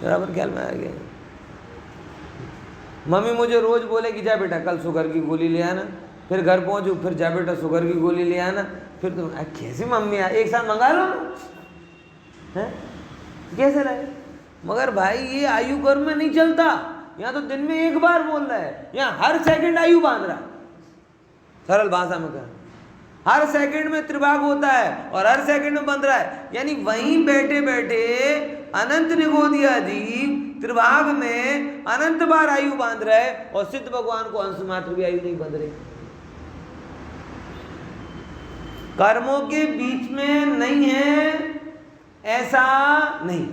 बराबर ख्याल में आ गया? मम्मी मुझे रोज बोले कि जा बेटा कल शुगर की गोली ले आना, फिर घर पहुंचू फिर जा बेटा शुगर की गोली ले आना, फिर तुम कैसी मम्मी एक साथ मंगा लो ना, है कैसे रहे? मगर भाई ये आयु कर्म में नहीं चलता। यहाँ तो दिन में 1 बार बोल रहा है, यहाँ हर सेकंड आयु बांध रहा है। सरल भाषा में कह, हर सेकंड में त्रिभाग होता है और हर सेकंड में बंध रहा है। यानी वहीं बैठे बैठे अनंत निगोदिया जीव त्रिभाग में अनंत बार आयु बांध रहे, और सिद्ध भगवान को अंश मात्र भी आयु नहीं बंध रही। कर्मों के बीच में नहीं है ऐसा नहीं,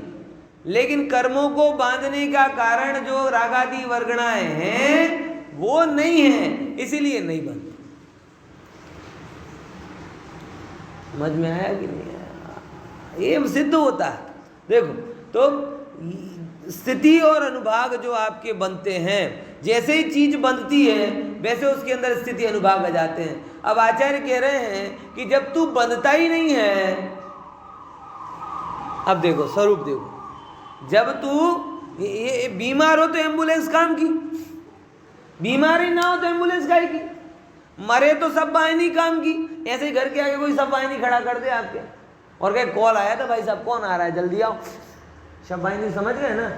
लेकिन कर्मों को बांधने का कारण जो रागादि वर्गणाएं हैं वो नहीं है, इसीलिए नहीं बंधती। समझ में आया कि नहीं आया? ये सिद्ध होता है। देखो तो स्थिति और अनुभाग जो आपके बनते हैं, जैसे ही चीज बनती है वैसे उसके अंदर स्थिति अनुभाग आ जाते हैं। अब आचार्य कह रहे हैं कि जब तू बनता ही नहीं है, अब देखो स्वरूप देखो, जब तू ये बीमार हो तो एम्बुलेंस काम की, बीमारी ना हो तो एम्बुलेंस गाय की, मरे तो सब वाहिनी काम की। ऐसे ही घर के आगे कोई सब वाहिनी खड़ा कर दे आपके, और कहे कॉल आया था भाई साहब कौन आ रहा है जल्दी आओ, सब वाहिनी समझ गए ना?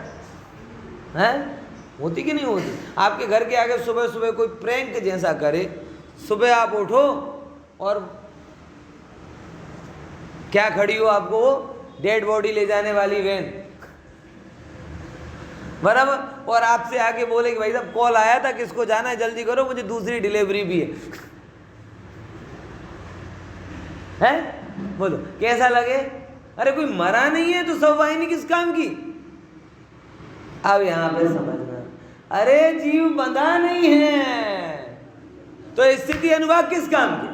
है होती कि नहीं होती? आपके घर के आगे सुबह सुबह कोई प्रैंक जैसा करे, सुबह आप उठो और क्या खड़ी हो, आपको डेड बॉडी ले जाने वाली वैन, बराबर, और आपसे आके बोले कि भाई साहब कॉल आया था किसको जाना है जल्दी करो मुझे दूसरी डिलीवरी भी है। है? बोलो कैसा लगे? अरे कोई मरा नहीं है तो सौवाहिनी किस काम की? अब यहां पे समझना, अरे जीव बंधा नहीं है तो स्थिति अनुभाग किस काम की?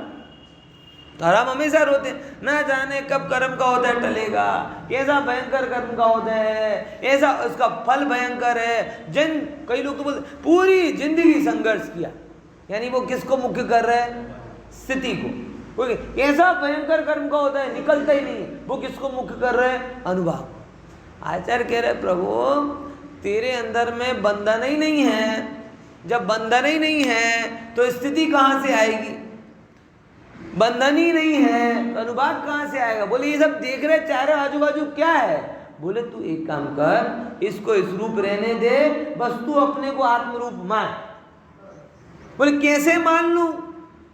तो हम हमेशा रोते हैं, ना जाने कब कर्म का उदय टलेगा, कैसा भयंकर कर्म का उदय है, ऐसा उसका फल भयंकर है। कई लोग तो बोलते पूरी जिंदगी संघर्ष किया, यानी वो किसको मुख्य कर रहे हैं? स्थिति को। कैसा भयंकर कर्म का उदय, निकलता ही नहीं, वो किसको मुख्य कर रहे हैं? अनुभाग। आचार्य कह रहे प्रभु तेरे अंदर में बंधन ही नहीं है, जब बंधन ही नहीं है तो स्थिति कहां से आएगी? बंधन ही नहीं है तो अनुभाग कहां से आएगा? बोले ये सब देख रहे चारों आजू बाजू क्या है? बोले तू एक काम कर, इसको इस रूप रहने दे, बस तू अपने को आत्मरूप मान। बोले कैसे मान लूं?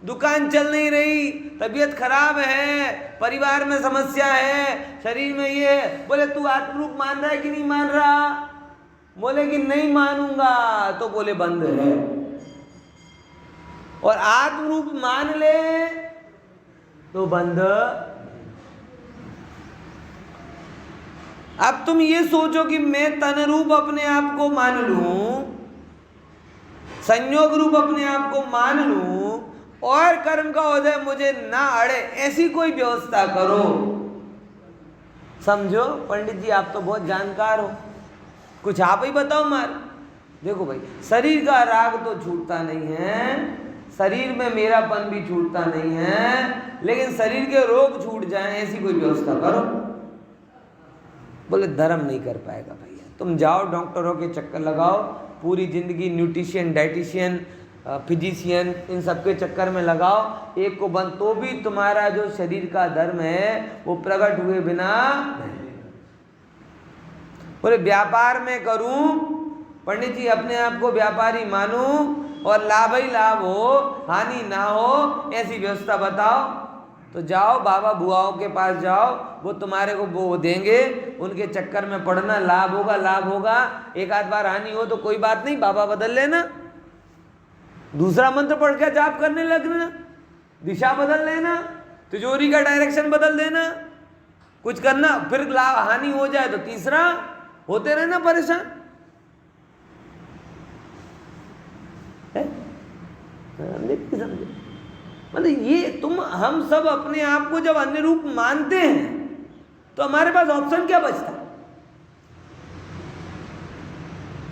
दुकान चल नहीं रही, तबीयत खराब है, परिवार में समस्या है, शरीर में ये है। बोले तू आत्मरूप मान रहा है कि नहीं मान रहा? बोले कि नहीं मानूंगा, तो बोले बंद है। और आत्मरूप मान ले तो बंद। अब तुम ये सोचो कि मैं तन रूप अपने आप को मान लूं, संयोग रूप अपने आप को मान लूं और कर्म का उदय मुझे ना अड़े, ऐसी कोई व्यवस्था करो। समझो पंडित जी, आप तो बहुत जानकार हो, कुछ आप ही बताओ मार। देखो भाई, शरीर का राग तो छूटता नहीं है, शरीर में मेरापन भी छूटता नहीं है, लेकिन शरीर के रोग छूट जाएं ऐसी कोई व्यवस्था करो। बोले धर्म नहीं कर पाएगा भैया, तुम जाओ डॉक्टरों के चक्कर लगाओ, पूरी जिंदगी न्यूट्रिशियन, डाइटिशियन, फिजिशियन, इन सब के चक्कर में लगाओ, एक को बंद, तो भी तुम्हारा जो शरीर का धर्म है वो प्रकट हुए बिना नहीं। बोले व्यापार में करूं पंडित जी, अपने आप को व्यापारी मानूं और लाभ ही लाभ हो, हानि ना हो, ऐसी व्यवस्था बताओ। तो जाओ बाबा बुआओं के पास जाओ, वो तुम्हारे को वो देंगे, उनके चक्कर में पड़ना, लाभ होगा लाभ होगा, एक आध बार हानि हो तो कोई बात नहीं, बाबा बदल लेना, दूसरा मंत्र पढ़ के जाप करने लगना, दिशा बदल लेना, तिजोरी का डायरेक्शन बदल देना, कुछ करना, फिर लाभ हानि हो जाए तो तीसरा, होते रहना परेशान है? समझे? मतलब ये हम सब अपने आप को जब अन्य रूप मानते हैं तो हमारे पास ऑप्शन क्या बचता है?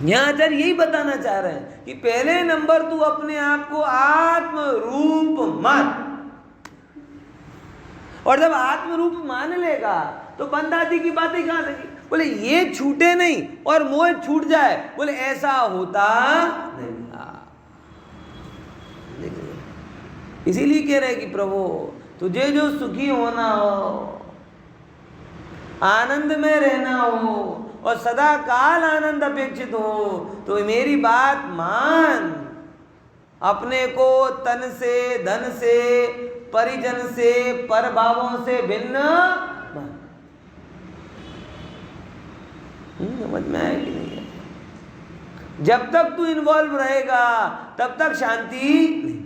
यहां आचार्य यही बताना चाह रहे हैं कि पहले नंबर तू अपने आप को आत्म रूप मान, और जब आत्म रूप मान लेगा तो बंद आदि की बातें कहां लगी? बोले ये छूटे नहीं और मोह छूट जाए, बोले ऐसा होता नहीं। इसीलिए कह रहे कि प्रभु तुझे जो सुखी होना हो, आनंद में रहना हो और सदा काल आनंद अपेक्षित हो, तो मेरी बात मान, अपने को तन से, धन से, परिजन से, पर भावों से भिन्न मान। समझ में आया कि नहीं है? जब तक तू इन्वॉल्व रहेगा तब तक शांति नहीं।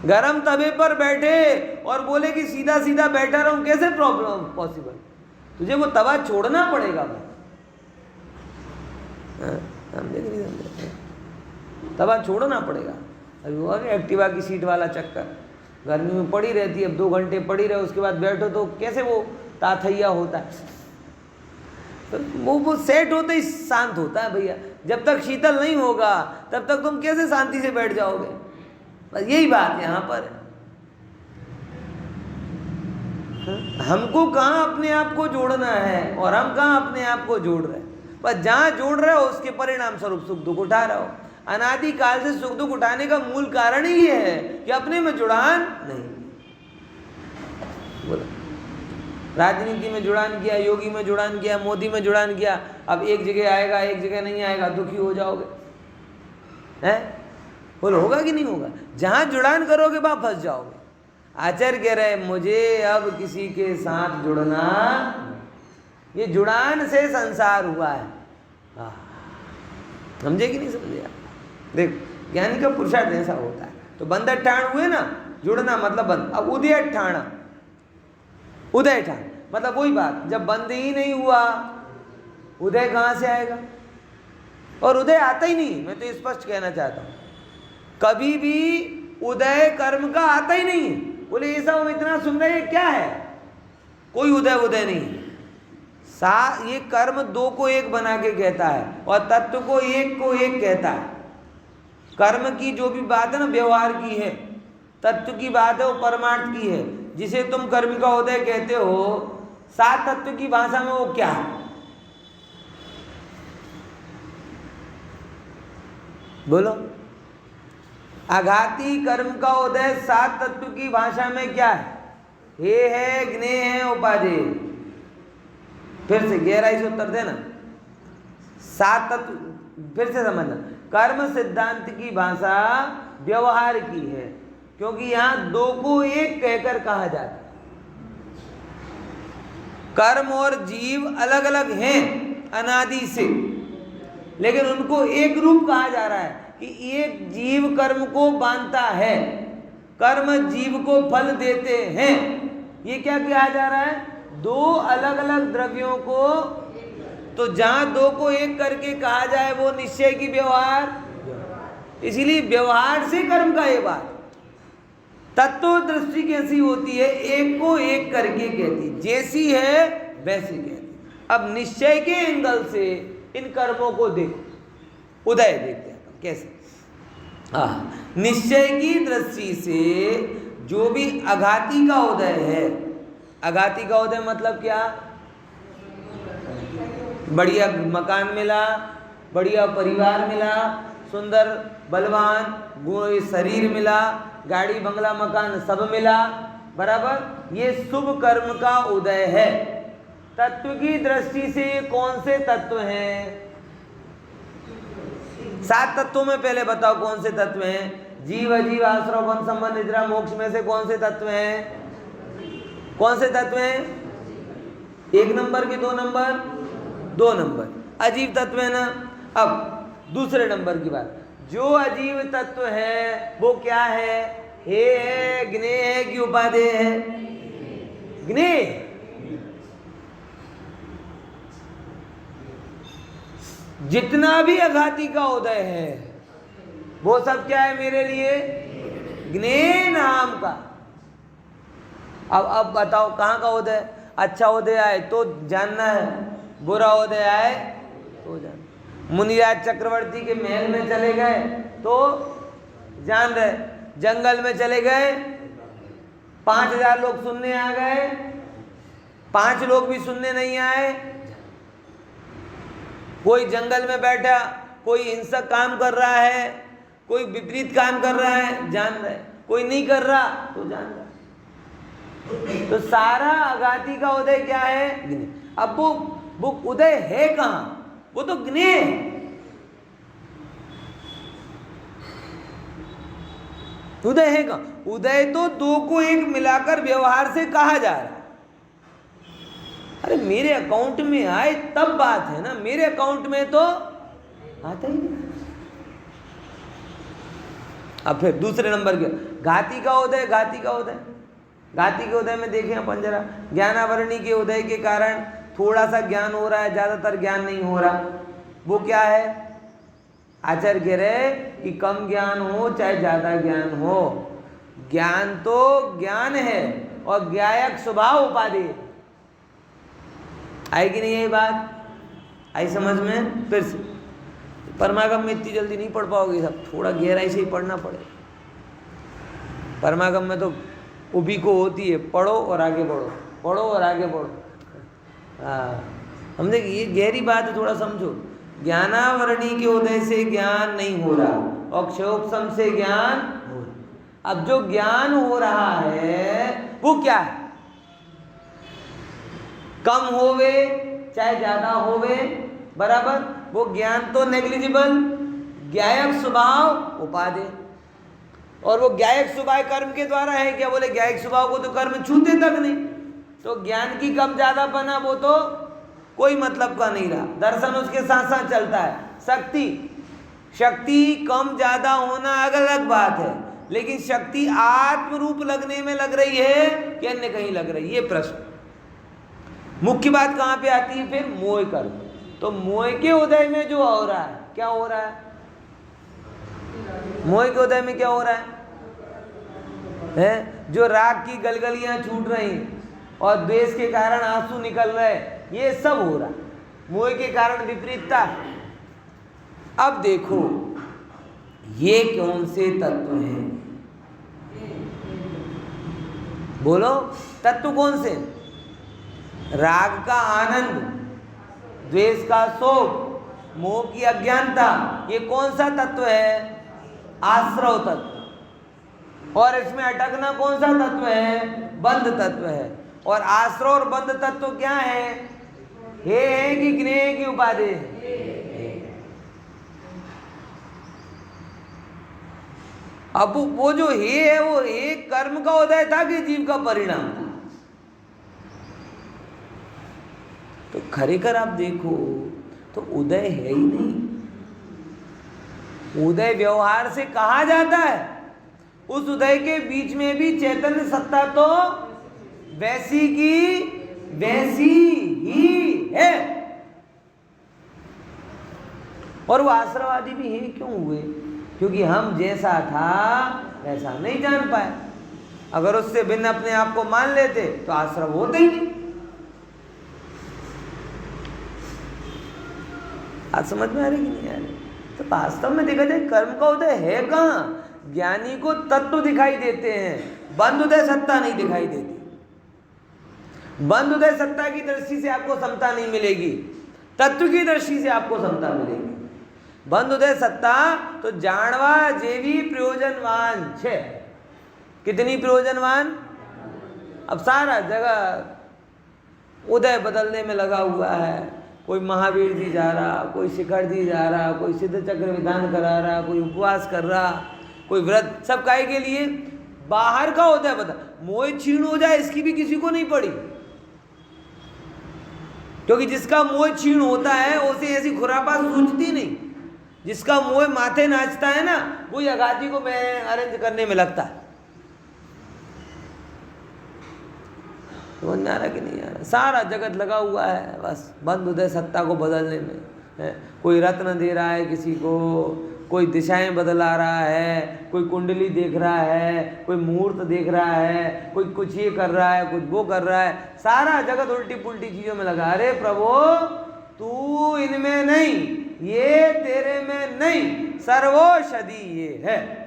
गरम तवे पर बैठे और बोले कि सीधा सीधा बैठा रहूं, कैसे प्रॉब्लम पॉसिबल? तुझे वो तवा छोड़ना पड़ेगा। तवा छोड़ना पड़ेगा। अभी वो एक्टिवा की सीट वाला चक्कर, गर्मी में पड़ी रहती है, अब 2 घंटे पड़ी रहे, उसके बाद बैठो तो कैसे वो ताथैया होता है, तो वो सेट होते ही शांत होता है भैया। जब तक शीतल नहीं होगा तब तक तुम कैसे शांति से बैठ जाओगे? बस यही बात यहां पर है। हमको कहां अपने आप को जोड़ना है और हम कहां अपने आप को जोड़ रहे हैं? बस जहां जोड़ रहे हो उसके परिणाम स्वरूप सुख दुख उठा रहे हो। अनादि काल से सुख दुख उठाने का मूल कारण ही ये है कि अपने में जुड़ान नहीं। बोला राजनीति में जुड़ान किया, योगी में जुड़ान किया, मोदी में जुड़ान किया, अब एक जगह आएगा एक जगह नहीं आएगा, दुखी हो जाओगे हैं? बोलो होगा कि नहीं होगा? जहां जुड़ान करोगे वहां फंस जाओगे। आचार्य कह रहे मुझे अब किसी के साथ जुड़ना, ये जुड़ान से संसार हुआ है। समझे कि नहीं समझे आप? देख ज्ञानी का पुरुषार्थ ऐसा होता है, तो बंदर ठाण हुए ना, जुड़ना मतलब बंद। अब उदय ठाणा, उदय ठाण मतलब वही बात, जब बंद ही नहीं हुआ उदय कहाँ से आएगा? और उदय आता ही नहीं, मैं तो स्पष्ट कहना चाहता हूं, कभी भी उदय कर्म का आता ही नहीं है। बोले ये सब हम इतना सुन रहे हैं, क्या है? कोई उदय उदय नहीं। ये कर्म दो को एक बना के कहता है और तत्व को एक कहता है। कर्म की जो भी बात है ना व्यवहार की है, तत्व की बात है वो परमार्थ की है। जिसे तुम कर्म का उदय कहते हो, सात तत्व की भाषा में वो क्या है? बोलो। आघाती कर्म का उदय सात तत्व की भाषा में क्या है? हे है, ज्ञे है, उपादेय। फिर से गहराई से उत्तर देना। सात तत्व फिर से समझना। कर्म सिद्धांत की भाषा व्यवहार की है, क्योंकि यहां दो को एक कहकर कहा जाता है। कर्म और जीव अलग अलग हैं अनादि से, लेकिन उनको एक रूप कहा जा रहा है कि एक जीव कर्म को बांधता है, कर्म जीव को फल देते हैं। ये क्या कहा जा रहा है? दो अलग अलग द्रव्यों को, तो जहां दो को एक करके कहा जाए वो निश्चय की व्यवहार, इसीलिए व्यवहार से कर्म का ये बात। तत्व दृष्टि कैसी होती है? एक को एक करके कहती, जैसी है वैसी कहती। अब निश्चय के एंगल से इन कर्मों को देखो, उदय देखते हैं कैसे। निश्चय की दृष्टि से जो भी आघाती का उदय है, आघाती का उदय मतलब क्या? बढ़िया मकान मिला, बढ़िया परिवार मिला, सुंदर बलवान शरीर मिला, गाड़ी बंगला मकान सब मिला, बराबर, ये शुभ कर्म का उदय है। तत्व की दृष्टि से कौन से तत्व हैं? सात तत्वों में पहले बताओ कौन से तत्व हैं? जीव, अजीव, आश्रव, वन, संबंध, निद्रा, मोक्ष में से कौन से तत्व हैं? कौन से तत्व हैं? एक नंबर के दो नंबर? दो नंबर अजीव तत्व है ना। अब दूसरे नंबर की बात, जो अजीव तत्व है वो क्या है? हे है, ज्ञे है कि उपादेय है? ज्ञे। जितना भी आघाती का उदय है वो सब क्या है मेरे लिए? ज्ञे नाम का। अब बताओ कहाँ का उदय? अच्छा उदय आए तो जानना है, बुरा उदय आए तो जानना। मुनिराज चक्रवर्ती के महल में चले गए तो जान रहे, जंगल में चले गए 5000 लोग सुनने आ गए, 5 लोग भी सुनने नहीं आए। कोई जंगल में बैठा, कोई हिंसक काम कर रहा है, कोई विपरीत काम कर रहा है, जान रहे, कोई नहीं कर रहा तो जान रहा। तो सारा आघाती का उदय क्या है? ज्ञे। अब वो उदय है कहां? वो तो ज्ञे है। उदय है कहां? उदय तो दो को एक मिलाकर व्यवहार से कहा जा रहा है। अरे मेरे अकाउंट में आए तब बात है ना, मेरे अकाउंट में तो आता ही नहीं। अब फिर दूसरे नंबर के घाती का उदय, घाती का उदय, घाती के उदय में देखें अपन जरा, ज्ञानावरणी के उदय के कारण थोड़ा सा ज्ञान हो रहा है, ज्यादातर ज्ञान नहीं हो रहा। वो क्या है? आचार्य कह रहे कि कम ज्ञान हो चाहे ज्यादा ज्ञान हो, ज्ञान तो ज्ञान है और ज्ञायक स्वभाव उपादेय। आई कि नहीं यही बात? आई समझ में? फिर से परमागम में इतनी जल्दी नहीं पढ़ पाओगे सब, थोड़ा गहराई से ही पढ़ना पड़ेगा। परमागम में तो उभी को होती है, पढ़ो और आगे बढ़ो, पढ़ो और आगे बढ़ो। हाँ, हमने ये गहरी बात है, थोड़ा समझो। ज्ञानावरणी के उदय से ज्ञान नहीं हो रहा और क्षयोपशम से ज्ञान हो रहा। अब जो ज्ञान हो रहा है वो क्या है? कम होवे चाहे ज्यादा होवे, बराबर, वो ज्ञान तो नेग्लिजिबल, ज्ञायक स्वभाव उपादेय। और वो ज्ञायक स्वभाव कर्म के द्वारा है क्या? बोले ज्ञायक स्वभाव को तो कर्म छूते तक नहीं, तो ज्ञान की कम ज्यादा बना वो तो कोई मतलब का नहीं रहा। दर्शन उसके साथ साथ चलता है। शक्ति कम ज्यादा होना अलग अलग बात है, लेकिन शक्ति आत्म रूप लगने में लग रही है कि अन्य कहीं लग रही है, ये प्रश्न। मुख्य बात कहाँ पे आती है फिर? मोह कर्म। तो मोह के उदय में जो हो रहा है, क्या हो रहा है? मोह के उदय में क्या हो रहा है? जो राग की गलगलियां छूट रही और द्वेष के कारण आंसू निकल रहे, ये सब हो रहा है मोह के कारण विपरीतता। अब देखो ये कौन से तत्व हैं? बोलो, तत्व कौन से? राग का आनंद, द्वेष का शोक, मोह की अज्ञानता, ये कौन सा तत्व है? आश्रव तत्व। और इसमें अटकना कौन सा तत्व है? बंध तत्व है। और आश्रव और बंध तत्व क्या है? हे है कि ज्ञेय की उपाधि? अब वो जो हे है वो एक कर्म का उदय था कि जीव का परिणाम था? तो खरेखर आप देखो तो उदय है ही नहीं। उदय व्यवहार से कहा जाता है, उस उदय के बीच में भी चैतन्य सत्ता तो वैसी की वैसी ही है। और वो आश्रवादी भी है क्यों हुए? क्योंकि हम जैसा था वैसा नहीं जान पाए। अगर उससे भिन्न अपने आप को मान लेते तो आश्रव होते ही नहीं। आज समझ में आ रही कि नहीं आ रही? तो वास्तव में देखा जाए कर्म का उदय है कहाँ? ज्ञानी को तत्व दिखाई देते हैं, बंध उदय सत्ता नहीं दिखाई देती। बंध उदय सत्ता की दृष्टि से आपको समता नहीं मिलेगी, तत्व की दृष्टि से आपको समता मिलेगी। बंध उदय सत्ता तो जानवा जेवी प्रयोजनवान छे। कितनी प्रयोजनवान? अब सारा जगह उदय बदलने में लगा हुआ है। कोई महावीर जी जा रहा, कोई शिखर जी जा रहा, कोई सिद्ध चक्र विधान करा रहा, कोई उपवास कर रहा, कोई व्रत, सब काहे के लिए? बाहर का उदय बदल। मोह क्षीण हो जाए इसकी भी किसी को नहीं पड़ी, क्योंकि जिसका मोह क्षीण होता है उसे ऐसी खुरापात सूझती नहीं। जिसका मोह माथे नाचता है ना, वही अगाधी को मैं अरेंज करने में लगता है। समझ आ रहा कि नहीं आ रहा? सारा जगत लगा हुआ है बस बंध उदय सत्ता को बदलने में है। कोई रत्न दे रहा है किसी को, कोई दिशाएं बदला रहा है, कोई कुंडली देख रहा है, कोई मुहूर्त देख रहा है, कोई कुछ ये कर रहा है, कुछ वो कर रहा है। सारा जगत उल्टी पुल्टी चीजों में लगा। अरे प्रभु, तू इनमें नहीं, ये तेरे में नहीं, सर्वौषधि ये है।